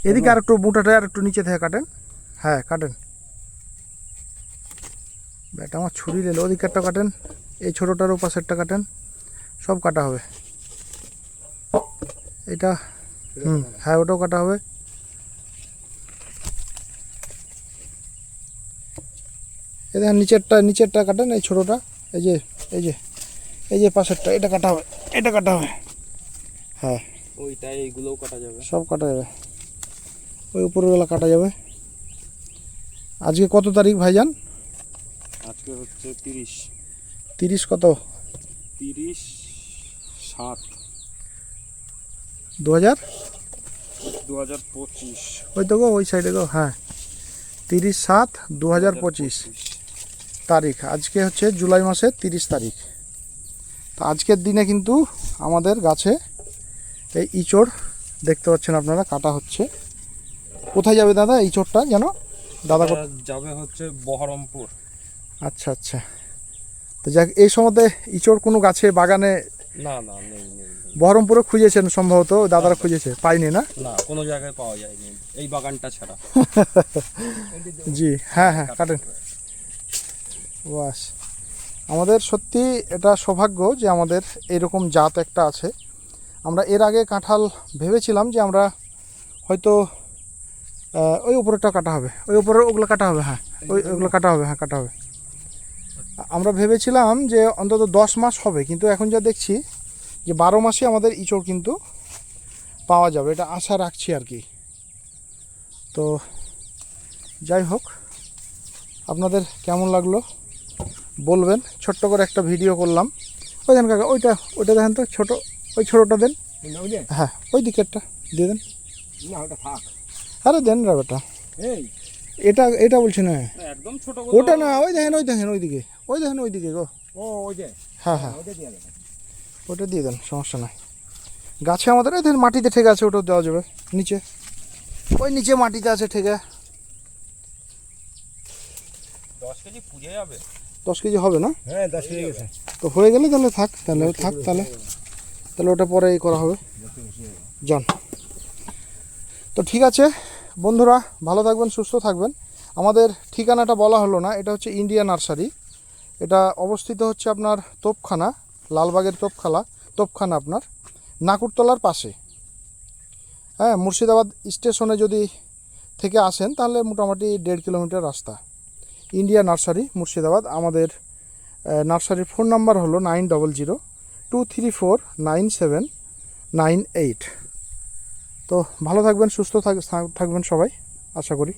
এদিকে আর একটু বুটাটা আর একটু নিচে থেকে কাটেন। হ্যাঁ কাটেন, ব্যাটা আমার ছুরি নিল। ওদিকেরটা কাটেন, এই ছোটোটারও পাশেরটা কাটেন, সব কাটা হবে। এটা হ্যাঁ ওটাও কাটা হবে। এই দেখেন নিচেরটা কাটেন, এই ছোটোটা, এই যে এই যে এই যে পাশেরটা, এটা কাটা হবে, এটা কাটা হবে। হ্যাঁ ওইটা এইগুলোও কাটা যাবে, সব কাটা যাবে, ওই উপরগুলো কাটা যাবে। আজকে কত তারিখ ভাইজান? আজকে হচ্ছে 30। 30 কত? 30/7 2000 2025। ওই তো গো, ওই সাইডে গো। হ্যাঁ 30/7/2025 তারিখ। আজকে হচ্ছে জুলাই মাসের 30 তারিখ। তো আজকের দিনে কিন্তু আমাদের গাছে এই ইঁচড় দেখতে পাচ্ছেন আপনারা কাটা হচ্ছে। কোথায় যাবে দাদা ইঁচড়টা যেন? দাদা যাবে হচ্ছে বহরমপুর। আচ্ছা আচ্ছা। তো যাক, এই সময়তে ইঁচড় কোনো গাছে বাগানে? না না, নেই নেই। বহরমপুরে খুঁজেছেন সম্ভবত, দাদারা খুঁজেছে, পাইনি না? না, কোনো জায়গায় পাওয়া যায়নি এই বাগানটা ছাড়া। জি হ্যাঁ হ্যাঁ কাটেন। বাস, আমাদের সত্যি এটা সৌভাগ্য যে আমাদের এরকম জাত একটা আছে। আমরা এর আগে কাঁঠাল ভেবেছিলাম যে আমরা হয়তো ওই উপরেরটা কাটা হবে, ওই উপরে ওগুলো কাটা হবে। হ্যাঁ ওইগুলো কাটা হবে, হ্যাঁ কাটা হবে। আমরা ভেবেছিলাম যে অন্তত 10 মাস হবে, কিন্তু এখন যা দেখছি যে 12 মাসে আমাদের ইঁচড় কিন্তু পাওয়া যাবে, এটা আশা রাখছি আর কি। তো যাই হোক, আপনাদের কেমন লাগলো বলবেন। ছোট্ট করে একটা ভিডিও করলাম। ওই দেন কাকা, ওইটা দেখেন তো, ছোটো, ওই ছোটোটা দেন। হ্যাঁ ওই দিকেরটা দিয়ে দেন। আরে দেন রে বেটা, এটা বলছি না, একদম ছোট। ওটা না, ওই দেখেন ওইদিকে, ওইদিকে গো। হ্যাঁ হ্যাঁ ওটা দিয়ে দেন, সমস্যা নাই। গাছে আমাদের এই দেখেন মাটিতে ঠেকে আছে, ওটাও দেওয়া যাবে। নিচে, ওই নিচে মাটিতে আছে ঠেকে। 10 কেজি পুড়ে যাবে। 10 কেজি হবে না? হ্যাঁ 10 কেজি গেছে। তো হয়ে গেলে তাহলে থাক, তাহলে ওটা পরে করা হবে। যান। তো ঠিক আছে বন্ধুরা, ভালো থাকবেন, সুস্থ থাকবেন। আমাদের ঠিকানাটা বলা হলো না, এটা হচ্ছে ইন্ডিয়া নার্সারি। এটা অবস্থিত হচ্ছে আপনার তোপখানা, লালবাগের তোপখানা আপনার নাকুরতলার পাশে। হ্যাঁ, মুর্শিদাবাদ স্টেশনে যদি থেকে আসেন তাহলে মোটামুটি 1.5 কিলোমিটার রাস্তা। India nursery Murshidabad. আমাদের নার্সারির ফোন নাম্বার হলো 9002349798। তো ভালো থাকবেন, সুস্থ থাকবেন সবাই, আশা করি।